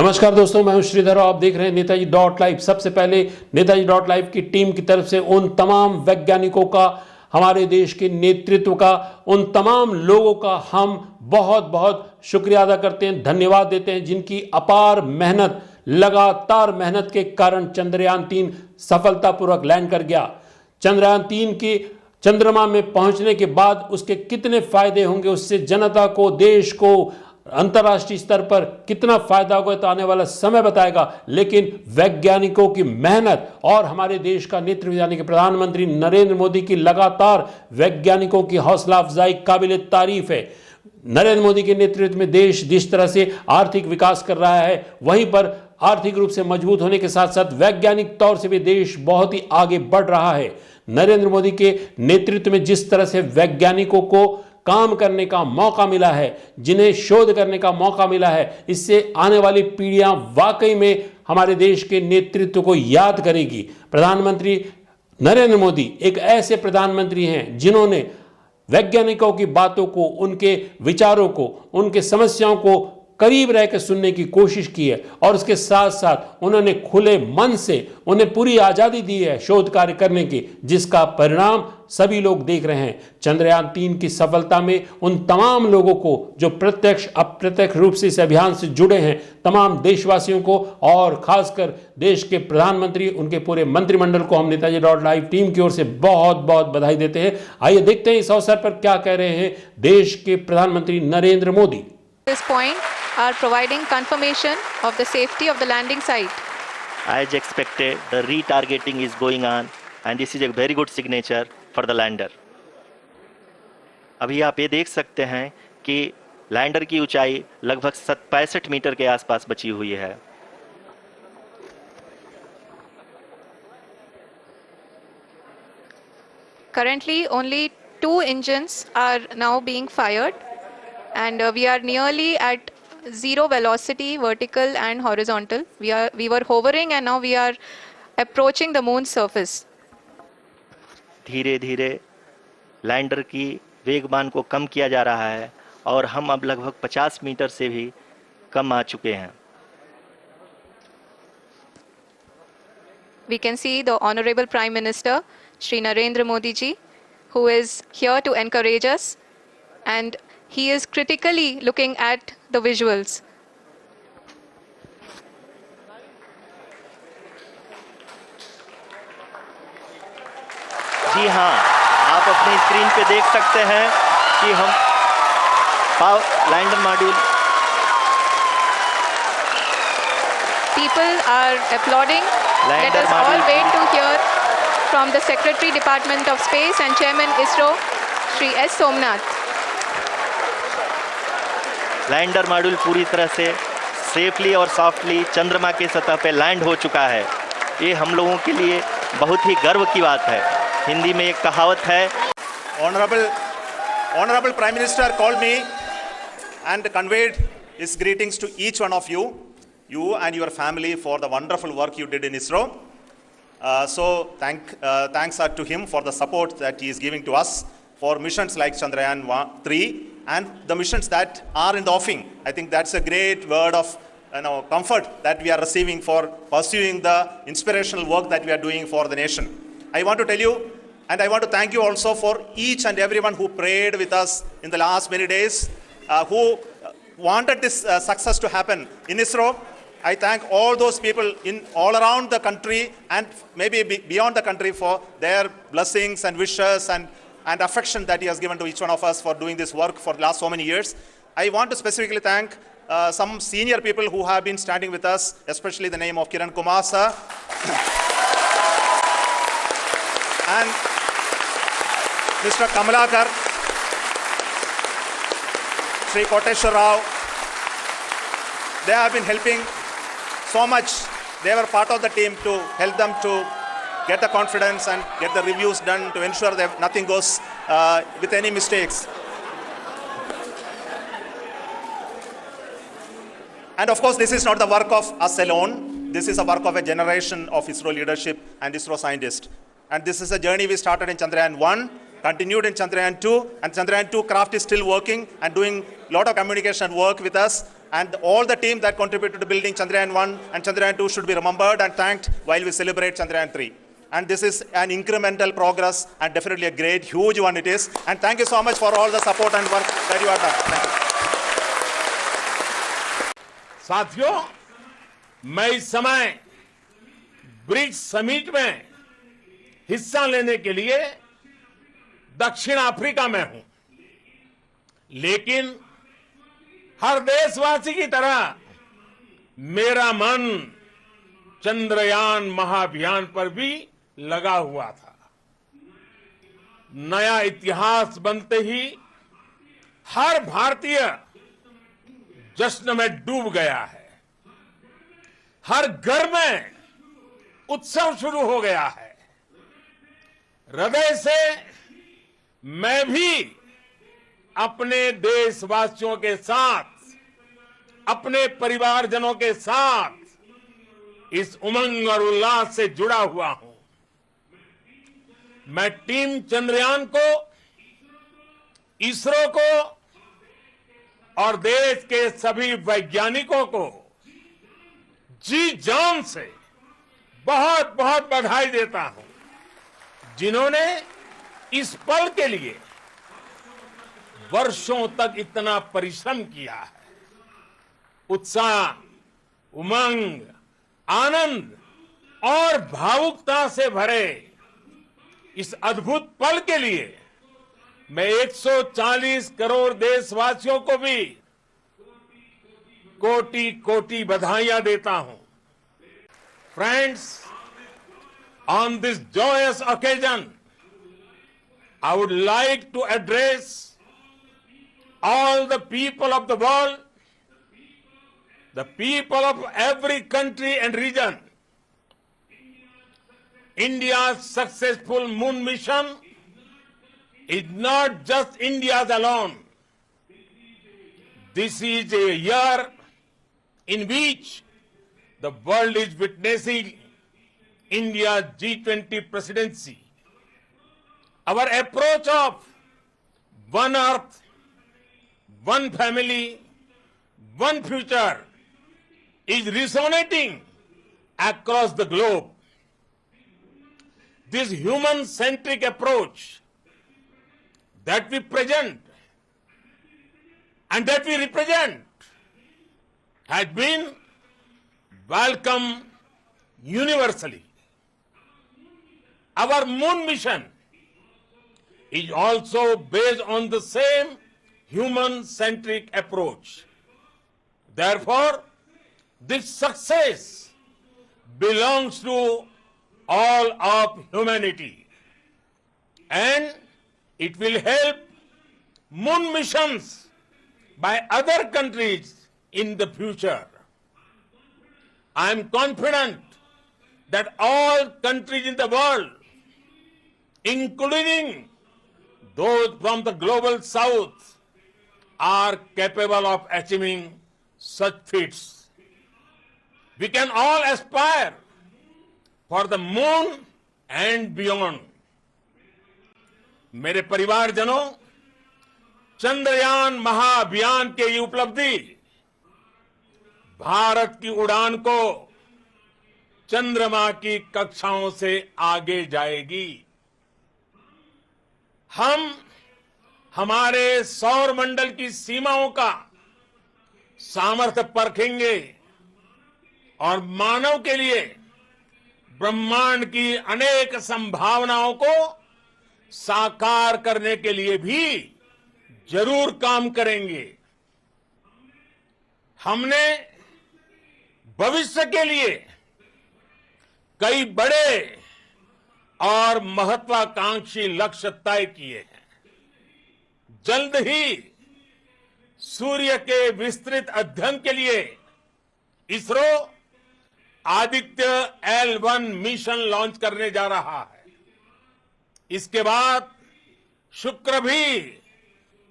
नमस्कार दोस्तों, मैं हूं श्रीधर और आप देख रहे हैं नेताजी डॉट लाइव। सबसे पहले नेताजी डॉट लाइव की टीम की तरफ से उन तमाम वैज्ञानिकों का, हमारे देश के नेतृत्व का, उन तमाम लोगों का हम बहुत बहुत शुक्रिया अदा करते हैं, धन्यवाद देते हैं, जिनकी अपार मेहनत, लगातार मेहनत के कारण चंद्रयान 3 सफलतापूर्वक लैंड कर गया। चंद्रयान 3 की चंद्रमा में पहुंचने के बाद उसके कितने फायदे होंगे, उससे जनता को, देश को, अंतर्राष्ट्रीय स्तर पर कितना फायदा होगा तो आने वाला समय बताएगा। लेकिन वैज्ञानिकों की मेहनत और हमारे देश का नेतृत्व यानी कि प्रधानमंत्री नरेंद्र मोदी की लगातार वैज्ञानिकों की हौसला अफजाई काबिल तारीफ है। नरेंद्र मोदी के नेतृत्व में देश जिस तरह से आर्थिक विकास कर रहा है, वहीं पर आर्थिक रूप से मजबूत होने के साथ साथ वैज्ञानिक तौर से भी देश बहुत ही आगे बढ़ रहा है। नरेंद्र मोदी के नेतृत्व में जिस तरह से वैज्ञानिकों को काम करने का मौका मिला है, जिन्हें शोध करने का मौका मिला है, इससे आने वाली पीढ़ियां वाकई में हमारे देश के नेतृत्व को याद करेगी। प्रधानमंत्री नरेंद्र मोदी एक ऐसे प्रधानमंत्री हैं जिन्होंने वैज्ञानिकों की बातों को, उनके विचारों को, उनके समस्याओं को करीब रहकर सुनने की कोशिश की है और उसके साथ साथ उन्होंने खुले मन से उन्हें पूरी आज़ादी दी है शोध कार्य करने की, जिसका परिणाम सभी लोग देख रहे हैं। चंद्रयान 3 की सफलता में उन तमाम लोगों को जो प्रत्यक्ष अप्रत्यक्ष रूप से इस अभियान से जुड़े हैं, तमाम देशवासियों को और खासकर देश के प्रधानमंत्री, उनके पूरे मंत्रिमंडल को हम नेताजी डॉट लाइव टीम की ओर से बहुत बहुत बधाई देते हैं। आइए देखते हैं इस अवसर पर क्या कह रहे हैं देश के प्रधानमंत्री Narendra Modi. This point are providing confirmation of the safety of the landing site. As expected, the retargeting is going on and this is a very good signature for the lander. अभी आप ये देख सकते हैं कि लैंडर की ऊंचाई लगभग 65 मीटर के आसपास बची हुई है। Currently, only 2 engines are now being fired, and we are nearly at zero velocity, vertical and horizontal. We were hovering, and now we are approaching the moon's surface. धीरे धीरे लैंडर की वेगमान को कम किया जा रहा है और हम अब लगभग 50 मीटर से भी कम आ चुके हैं। We can see the Honorable Prime Minister, Shri Narendra Modi ji, who is here to encourage us, and he is critically looking at the visuals. जी हाँ, आप अपनी स्क्रीन पे देख सकते हैं कि हम lander module. People are applauding. Let us all wait to hear from the Secretary Department of Space and Chairman ISRO, Shri S. Somnath. Lander module पूरी तरह से सेफली और सॉफ्टली चंद्रमा के सतह पे लैंड हो चुका है। ये हम लोगों के लिए बहुत ही गर्व की बात है। हिंदी में एक कहावत है, Honorable Prime Minister called me and conveyed his greetings to each one of you and your family for the wonderful work you did in ISRO. So thanks are to him for the support that he is giving to us for missions like Chandrayaan 3 and the missions that are in the offing. I think that's a great word of comfort that we are receiving for pursuing the inspirational work that we are doing for the nation. I want to tell you, and I want to thank you also for each and everyone who prayed with us in the last many days, who wanted this success to happen in ISRO. I thank all those people in all around the country and maybe beyond the country for their blessings and wishes and affection that he has given to each one of us for doing this work for the last so many years. I want to specifically thank some senior people who have been standing with us, especially the name of Kiran Kumar sir and Mr. Kamalakar, Sri Koteshwar Rao. They have been helping so much. They were part of the team to help them to get the confidence and get the reviews done to ensure that nothing goes with any mistakes. And of course, this is not the work of us alone. This is a work of a generation of ISRO leadership and ISRO scientists. And this is a journey we started in Chandrayaan 1, continued in Chandrayaan 2, and Chandrayaan 2 craft is still working and doing a lot of communication work with us. and all the team that contributed to building Chandrayaan 1 and Chandrayaan 2 should be remembered and thanked while we celebrate Chandrayaan 3. And this is an incremental progress and definitely a great, huge one it is. And thank you so much for all the support and work that you have done. Thank you. साथियों, मैं इस समय BRICS summit में हिस्सा लेने के लिए दक्षिण अफ्रीका में हूं, लेकिन हर देशवासी की तरह मेरा मन चंद्रयान महाअभियान पर भी लगा हुआ था। नया इतिहास बनते ही हर भारतीय जश्न में डूब गया है। हर घर में उत्सव शुरू हो गया है। हृदय से मैं भी अपने देशवासियों के साथ, अपने परिवारजनों के साथ इस उमंग और उल्लास से जुड़ा हुआ हूं। मैं टीम चंद्रयान को, इसरो को और देश के सभी वैज्ञानिकों को जी जान से बहुत बहुत बधाई देता हूं, जिन्होंने इस पल के लिए वर्षों तक इतना परिश्रम किया है। उत्साह, उमंग, आनंद और भावुकता से भरे इस अद्भुत पल के लिए मैं 140 करोड़ देशवासियों को भी कोटि कोटि बधाइयां देता हूं। Friends, on this joyous occasion, I would like to address all the people of the world, the people of every country and region. India's successful moon mission is not just India's alone. This is a year in which the world is witnessing India's G20 presidency. Our approach of one earth, one family, one future is resonating across the globe. This human-centric approach that we present and that we represent has been welcomed universally. Our moon mission is also based on the same human-centric approach. Therefore, this success belongs to all of humanity, and it will help moon missions by other countries in the future. I am confident that all countries in the world, including those from the global south, are capable of achieving such feats. We can all aspire for the moon and beyond. मेरे परिवारजनों, चंद्रयान महाअभियान के ये उपलब्धि भारत की उड़ान को चंद्रमा की कक्षाओं से आगे जाएगी। हम हमारे सौर मंडल की सीमाओं का सामर्थ्य परखेंगे और मानव के लिए ब्रह्मांड की अनेक संभावनाओं को साकार करने के लिए भी जरूर काम करेंगे। हमने भविष्य के लिए कई बड़े और महत्वाकांक्षी लक्ष्य तय किए हैं। जल्द ही सूर्य के विस्तृत अध्ययन के लिए ISRO Aditya L1 mission launch करने जा रहा है। इसके बाद शुक्र भी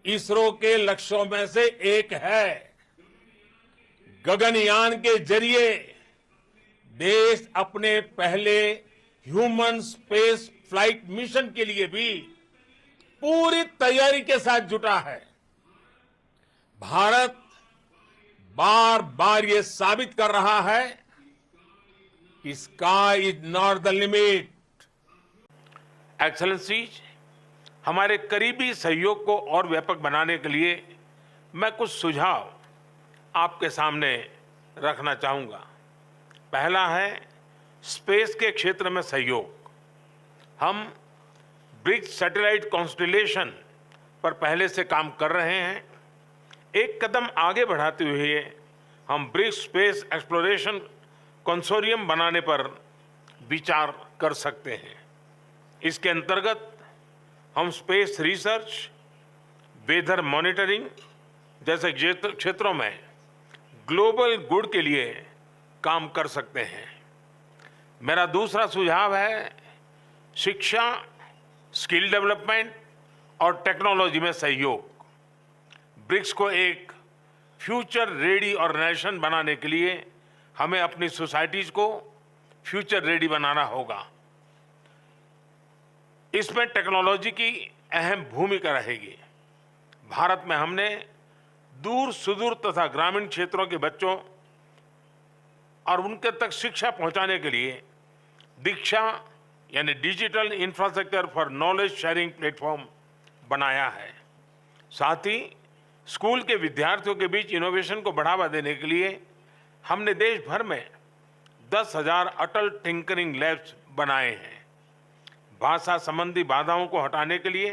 इसरो के लक्ष्यों में से एक है। गगनयान के जरिए देश अपने पहले ह्यूमन स्पेस फ्लाइट मिशन के लिए भी पूरी तैयारी के साथ जुटा है। भारत बार बार ये साबित कर रहा है कि sky is not the limit. Excellencies, हमारे करीबी सहयोग को और व्यापक बनाने के लिए मैं कुछ सुझाव आपके सामने रखना चाहूंगा। पहला है स्पेस के क्षेत्र में सहयोग। हम ब्रिक्स सैटेलाइट कॉन्स्टेलेशन पर पहले से काम कर रहे हैं। एक कदम आगे बढ़ाते हुए हम ब्रिक्स स्पेस एक्सप्लोरेशन कंसोर्टियम बनाने पर विचार कर सकते हैं। इसके अंतर्गत हम स्पेस रिसर्च, वेदर मॉनिटरिंग जैसे क्षेत्रों में ग्लोबल गुड के लिए काम कर सकते हैं। मेरा दूसरा सुझाव है शिक्षा, स्किल डेवलपमेंट और टेक्नोलॉजी में सहयोग। ब्रिक्स को एक फ्यूचर रेडी ऑर्गेनाइजेशन बनाने के लिए हमें अपनी सोसाइटीज को फ्यूचर रेडी बनाना होगा। इसमें टेक्नोलॉजी की अहम भूमिका रहेगी। भारत में हमने दूर सुदूर तथा ग्रामीण क्षेत्रों के बच्चों और उनके तक शिक्षा पहुंचाने के लिए दीक्षा यानी digital infrastructure for knowledge sharing platform बनाया है। साथ ही स्कूल के विद्यार्थियों के बीच इनोवेशन को बढ़ावा देने के लिए हमने देश भर में 10,000 अटल टिंकरिंग लैब्स बनाए हैं। भाषा संबंधी बाधाओं को हटाने के लिए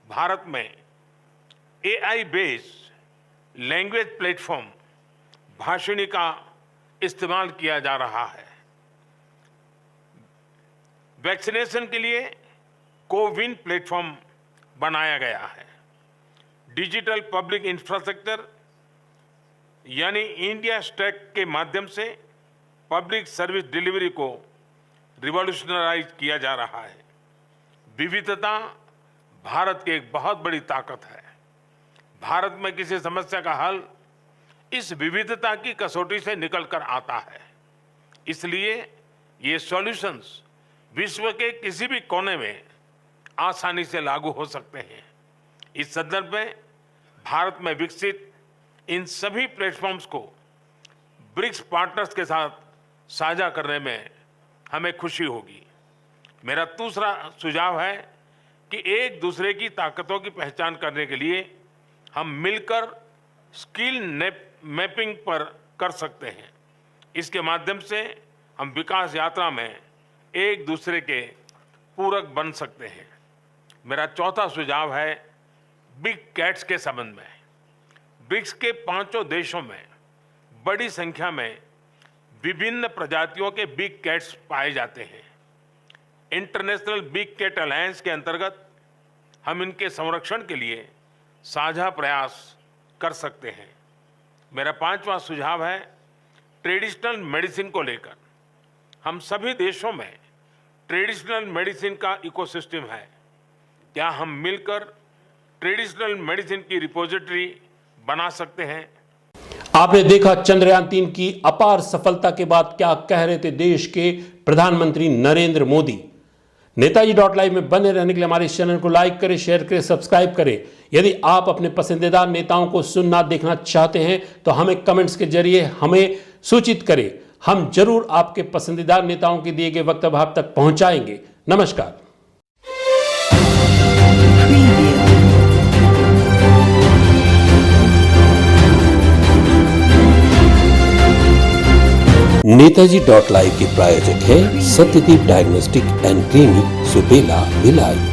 भारत में AI based language platform Bhashini का इस्तेमाल किया जा रहा है। वैक्सीनेशन के लिए कोविन प्लेटफॉर्म बनाया गया है। डिजिटल पब्लिक इंफ्रास्ट्रक्चर यानी इंडिया स्टैक के माध्यम से पब्लिक सर्विस डिलीवरी को रिवॉल्यूशनराइज किया जा रहा है। विविधता भारत की एक बहुत बड़ी ताकत है। भारत में किसी समस्या का हल इस विविधता की कसौटी से निकलकर आता है। इसलिए ये सॉल्यूशंस विश्व के किसी भी कोने में आसानी से लागू हो सकते हैं। इस संदर्भ में भारत में विकसित इन सभी प्लेटफॉर्म्स को ब्रिक्स पार्टनर्स के साथ साझा करने में हमें खुशी होगी। मेरा दूसरा सुझाव है कि एक दूसरे की ताकतों की पहचान करने के लिए हम मिलकर स्किल मैपिंग पर कर सकते हैं। इसके माध्यम से हम विकास यात्रा में एक दूसरे के पूरक बन सकते हैं। मेरा चौथा सुझाव है बिग कैट्स के संबंध में। ब्रिक्स के 5 देशों में बड़ी संख्या में विभिन्न प्रजातियों के बिग कैट्स पाए जाते हैं। इंटरनेशनल बिग कैट अलायंस के अंतर्गत हम इनके संरक्षण के लिए साझा प्रयास कर सकते हैं। मेरा 5वां सुझाव है ट्रेडिशनल मेडिसिन को लेकर। हम सभी देशों में ट्रेडिशनल मेडिसिन का इकोसिस्टम है। क्या हम मिलकर ट्रेडिशनल मेडिसिन की रिपोजिटरी बना सकते हैं? आपने देखा चंद्रयान 3 की अपार सफलता के बाद क्या कह रहे थे देश के प्रधानमंत्री नरेंद्र मोदी। नेताजी.live में बने रहने के लिए हमारे इस चैनल को लाइक करें, शेयर करें, सब्सक्राइब करें। यदि आप अपने पसंदीदा नेताओं को सुनना देखना चाहते हैं तो हमें कमेंट्स के जरिए हमें सूचित करें। हम जरूर आपके पसंदीदा नेताओं के दिए गए वक्तव्य आप तक पहुंचाएंगे। नमस्कार। नेताजी.live के प्रायोजक है Satyadeep diagnostic and clinic, Supela, Bhilai.